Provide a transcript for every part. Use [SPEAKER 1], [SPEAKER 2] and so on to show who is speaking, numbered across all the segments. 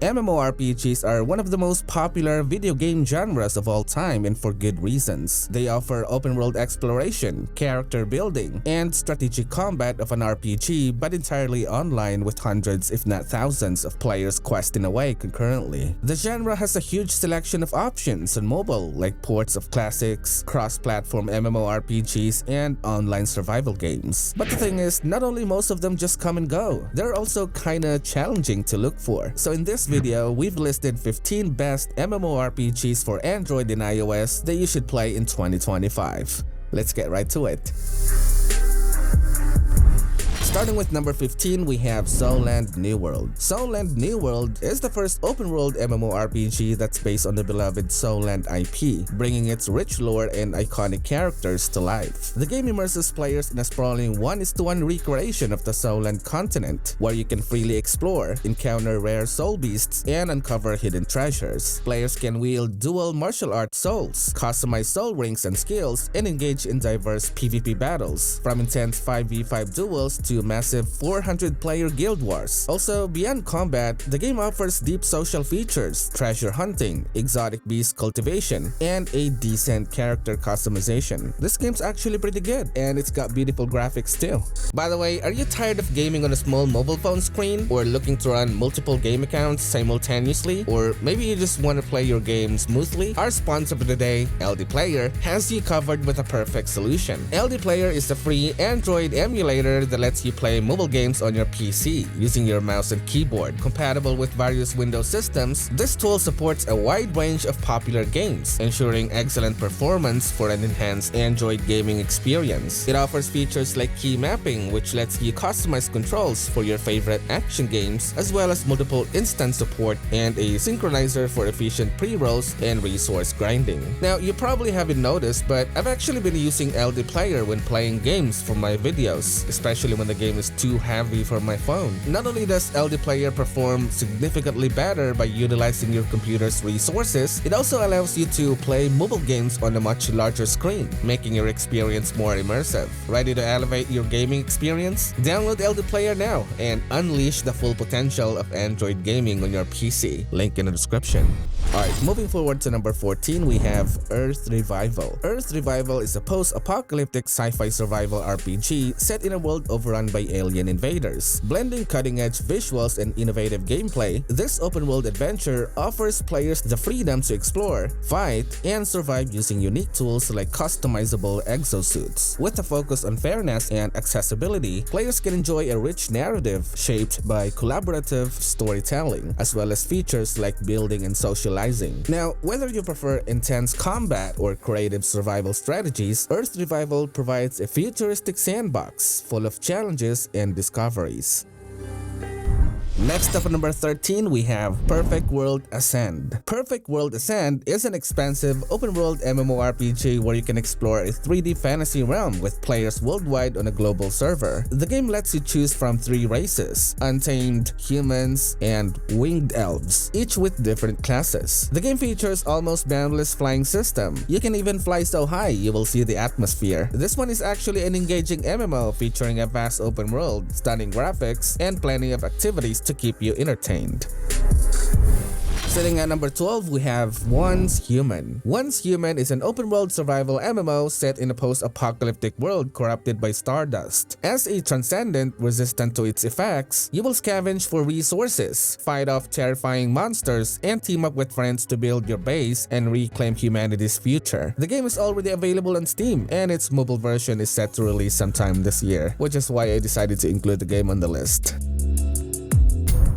[SPEAKER 1] MMORPGs are one of the most popular video game genres of all time, and for good reasons. They offer open-world exploration, character building, and strategic combat of an RPG, but entirely online with hundreds if not thousands of players questing away concurrently. The genre has a huge selection of options on mobile, like ports of classics, cross-platform MMORPGs, and online survival games. But the thing is, not only most of them just come and go, they're also kinda challenging to look for. So in this video, we've listed 15 best MMORPGs for Android and iOS that you should play in 2025. Let's get right to it. Starting with number 15, we have Soul Land New World. Soul Land New World is the first open-world MMORPG that's based on the beloved Soul Land IP, bringing its rich lore and iconic characters to life. The game immerses players in a sprawling 1:1 recreation of the Soul Land continent, where you can freely explore, encounter rare soul beasts, and uncover hidden treasures. Players can wield dual martial arts souls, customize soul rings and skills, and engage in diverse PvP battles, from intense 5v5 duels to massive 400-player guild wars. Also, beyond combat, the game offers deep social features, treasure hunting, exotic beast cultivation, and a decent character customization. This game's actually pretty good, and it's got beautiful graphics too. By the way, are you tired of gaming on a small mobile phone screen, or looking to run multiple game accounts simultaneously, or maybe you just want to play your game smoothly? Our sponsor for today, LDPlayer, has you covered with a perfect solution. LDPlayer is a free Android emulator that lets you play mobile games on your PC using your mouse and keyboard. Compatible with various Windows systems, this tool supports a wide range of popular games, ensuring excellent performance for an enhanced Android gaming experience. It offers features like key mapping, which lets you customize controls for your favorite action games, as well as multiple instance support and a synchronizer for efficient pre-rolls and resource grinding. Now, you probably haven't noticed, but I've actually been using LDPlayer when playing games for my videos, especially when the game is too heavy for my phone. Not only does LDPlayer perform significantly better by utilizing your computer's resources, it also allows you to play mobile games on a much larger screen, making your experience more immersive. Ready to elevate your gaming experience? Download LDPlayer now and unleash the full potential of Android gaming on your PC. Link in the description. Alright, moving forward to number 14, we have Earth Revival. Earth Revival is a post-apocalyptic sci-fi survival RPG set in a world overrun by alien invaders. Blending cutting-edge visuals and innovative gameplay, this open-world adventure offers players the freedom to explore, fight, and survive using unique tools like customizable exosuits. With a focus on fairness and accessibility, players can enjoy a rich narrative shaped by collaborative storytelling, as well as features like building and socializing. Now, whether you prefer intense combat or creative survival strategies, Earth Revival provides a futuristic sandbox full of challenges and discoveries. Next up at number 13, we have Perfect World Accend. Perfect World Accend is an expansive open-world MMORPG where you can explore a 3D fantasy realm with players worldwide on a global server. The game lets you choose from 3 races: untamed, humans, and winged elves, each with different classes. The game features almost boundless flying system. You can even fly so high you will see the atmosphere. This one is actually an engaging MMO featuring a vast open world, stunning graphics, and plenty of activities to keep you entertained. Sitting at number 12, we have Once Human. Once Human is an open-world survival MMO set in a post-apocalyptic world corrupted by stardust. As a transcendent resistant to its effects, you will scavenge for resources, fight off terrifying monsters, and team up with friends to build your base and reclaim humanity's future. The game is already available on Steam, and its mobile version is set to release sometime this year, which is why I decided to include the game on the list.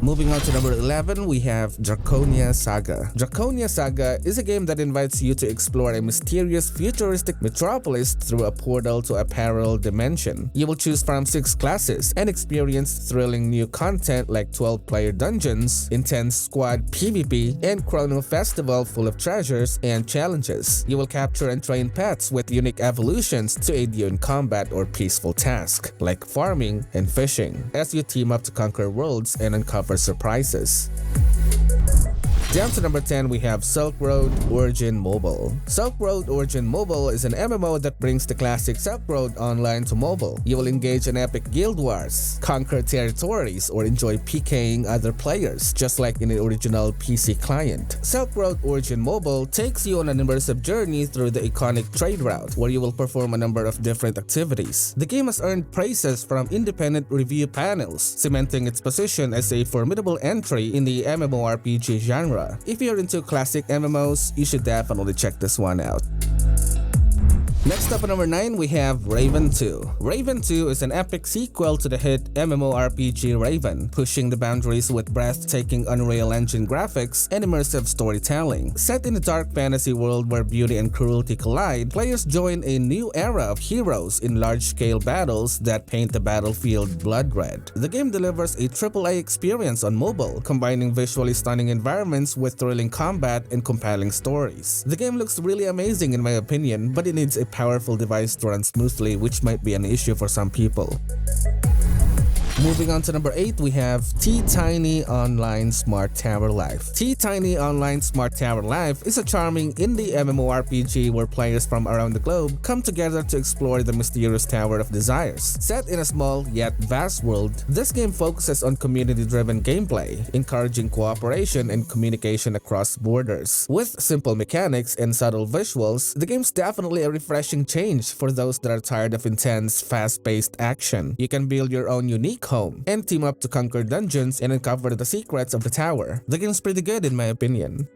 [SPEAKER 1] Moving on to number 11, we have Draconia Saga. Draconia Saga is a game that invites you to explore a mysterious futuristic metropolis through a portal to a parallel dimension. You will choose from 6 classes and experience thrilling new content like 12-player dungeons, intense squad PvP, and Chrono Festival full of treasures and challenges. You will capture and train pets with unique evolutions to aid you in combat or peaceful tasks like farming and fishing, as you team up to conquer worlds and uncover surprises. Down to number 10, we have Silkroad Origin Mobile. Silkroad Origin Mobile is an MMO that brings the classic Silkroad Online to mobile. You will engage in epic guild wars, conquer territories, or enjoy PKing other players, just like in the original PC client. Silkroad Origin Mobile takes you on an immersive journey through the iconic trade route, where you will perform a number of different activities. The game has earned praises from independent review panels, cementing its position as a formidable entry in the MMORPG genre. If you're into classic MMOs, you should definitely check this one out. Next up at number 9, we have Raven 2. Raven 2 is an epic sequel to the hit MMORPG Raven, pushing the boundaries with breathtaking Unreal Engine graphics and immersive storytelling. Set in a dark fantasy world where beauty and cruelty collide, players join a new era of heroes in large-scale battles that paint the battlefield blood red. The game delivers a AAA experience on mobile, combining visually stunning environments with thrilling combat and compelling stories. The game looks really amazing in my opinion, but it needs a powerful device to run smoothly, which might be an issue for some people. Moving on to number 8, we have TeeTINY Online SmartTowerLife. TeeTINY Online SmartTowerLife is a charming indie MMORPG where players from around the globe come together to explore the mysterious Tower of Desires. Set in a small yet vast world, this game focuses on community-driven gameplay, encouraging cooperation and communication across borders. With simple mechanics and subtle visuals, the game's definitely a refreshing change for those that are tired of intense, fast-paced action. You can build your own unique home and team up to conquer dungeons and uncover the secrets of the tower. The game's pretty good in my opinion.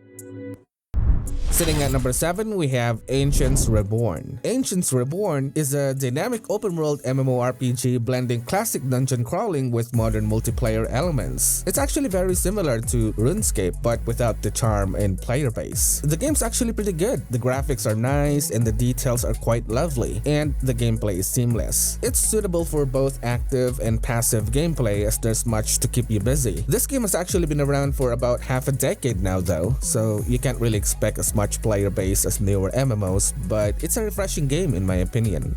[SPEAKER 1] Sitting at number 7, we have Ancients Reborn. Ancients Reborn is a dynamic open-world MMORPG blending classic dungeon crawling with modern multiplayer elements. It's actually very similar to Runescape, but without the charm and player base. The game's actually pretty good. The graphics are nice and the details are quite lovely, and the gameplay is seamless. It's suitable for both active and passive gameplay as there's much to keep you busy. This game has actually been around for about half a decade now though, so you can't really expect as much player base as newer MMOs, but it's a refreshing game in my opinion.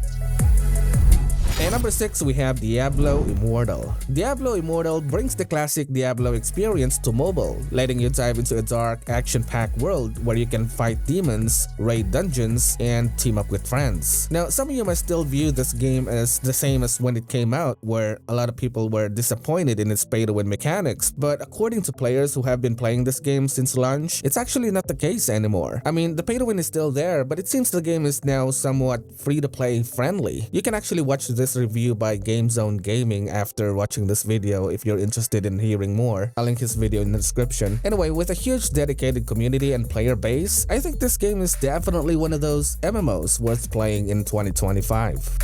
[SPEAKER 1] And number 6, we have Diablo Immortal. Diablo Immortal brings the classic Diablo experience to mobile, letting you dive into a dark, action-packed world where you can fight demons, raid dungeons, and team up with friends. Now, some of you might still view this game as the same as when it came out, where a lot of people were disappointed in its pay-to-win mechanics, but according to players who have been playing this game since launch, it's actually not the case anymore. I mean, the pay-to-win is still there, but it seems the game is now somewhat free-to-play friendly. You can actually watch this review by GameZone Gaming after watching this video if you're interested in hearing more. I'll link his video in the description. Anyway, with a huge dedicated community and player base, I think this game is definitely one of those MMOs worth playing in 2025.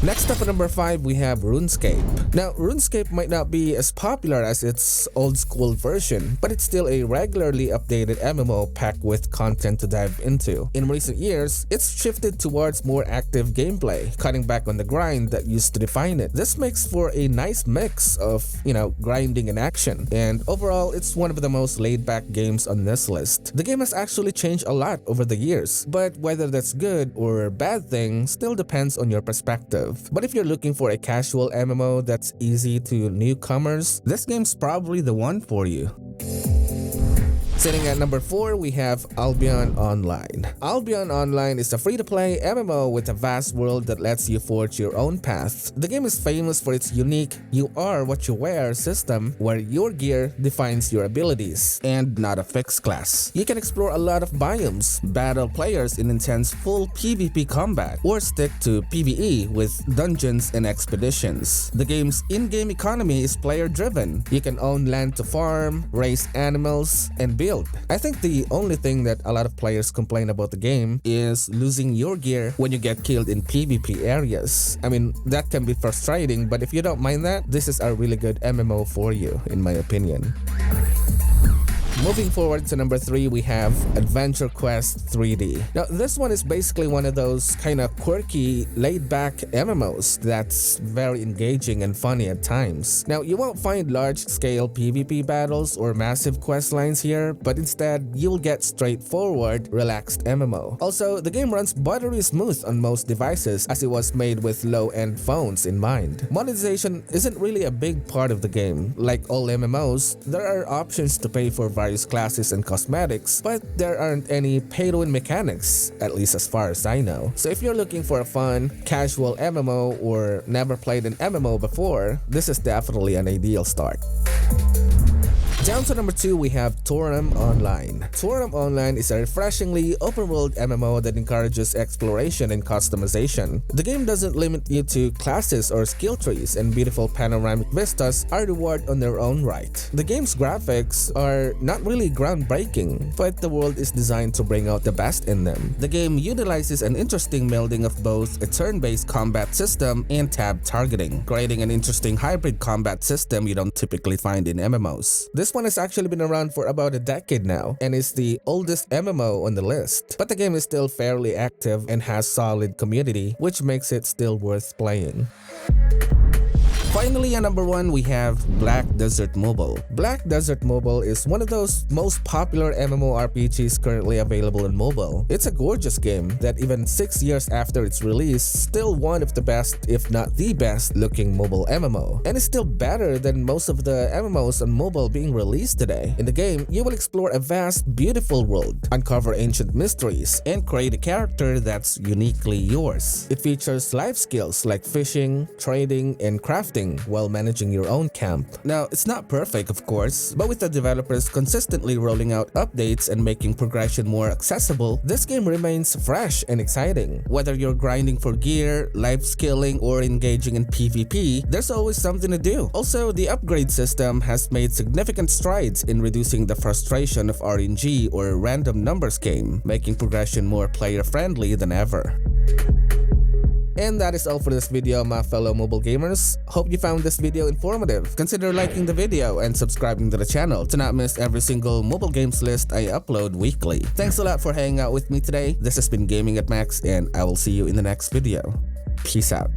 [SPEAKER 1] Next up at number 5, we have Runescape. Now, Runescape might not be as popular as its old school version, but it's still a regularly updated MMO packed with content to dive into. In recent years, it's shifted towards more active gameplay, cutting back on the grind that used to define it. This makes for a nice mix of, grinding and action, and overall, it's one of the most laid-back games on this list. The game has actually changed a lot over the years, but whether that's good or bad thing still depends on your perspective. But if you're looking for a casual MMO that's easy to newcomers, this game's probably the one for you. Sitting at number 4, we have Albion Online. Albion Online is a free-to-play MMO with a vast world that lets you forge your own path. The game is famous for its unique "you are what you wear" system, where your gear defines your abilities, and not a fixed class. You can explore a lot of biomes, battle players in intense full PvP combat, or stick to PvE with dungeons and expeditions. The game's in-game economy is player-driven. You can own land to farm, raise animals, and build. I think the only thing that a lot of players complain about the game is losing your gear when you get killed in PvP areas. I mean, that can be frustrating, but if you don't mind that, this is a really good MMO for you, in my opinion. Moving forward to number 3, we have Adventure Quest 3D. Now, this one is basically one of those kind of quirky, laid-back MMOs that's very engaging and funny at times. Now, you won't find large-scale PvP battles or massive quest lines here, but instead, you'll get straightforward, relaxed MMO. Also, the game runs buttery smooth on most devices as it was made with low-end phones in mind. Monetization isn't really a big part of the game. Like all MMOs, there are options to pay for various classes and cosmetics, but there aren't any pay-to-win mechanics, at least as far as I know. So if you're looking for a fun, casual MMO or never played an MMO before, this is definitely an ideal start. Down to number 2, we have Toram Online. Toram Online is a refreshingly open-world MMO that encourages exploration and customization. The game doesn't limit you to classes or skill trees, and beautiful panoramic vistas are reward on their own right. The game's graphics are not really groundbreaking, but the world is designed to bring out the best in them. The game utilizes an interesting melding of both a turn-based combat system and tab targeting, creating an interesting hybrid combat system you don't typically find in MMOs. This one has actually been around for about a decade now and is the oldest MMO on the list, but the game is still fairly active and has solid community, which makes it still worth playing. Finally, at number 1, we have Black Desert Mobile. Black Desert Mobile is one of those most popular MMORPGs currently available on mobile. It's a gorgeous game that even 6 years after its release, still one of the best, if not the best, looking mobile MMO. And it's still better than most of the MMOs on mobile being released today. In the game, you will explore a vast, beautiful world, uncover ancient mysteries, and create a character that's uniquely yours. It features life skills like fishing, trading, and crafting, while managing your own camp. Now, it's not perfect, of course, but with the developers consistently rolling out updates and making progression more accessible, this game remains fresh and exciting. Whether you're grinding for gear, life skilling, or engaging in PvP, there's always something to do. Also, the upgrade system has made significant strides in reducing the frustration of RNG or random numbers game, making progression more player-friendly than ever. And that is all for this video, my fellow mobile gamers. Hope you found this video informative. Consider liking the video and subscribing to the channel to not miss every single mobile games list I upload weekly. Thanks a lot for hanging out with me today. This has been GamingAtMax, and I will see you in the next video. Peace out.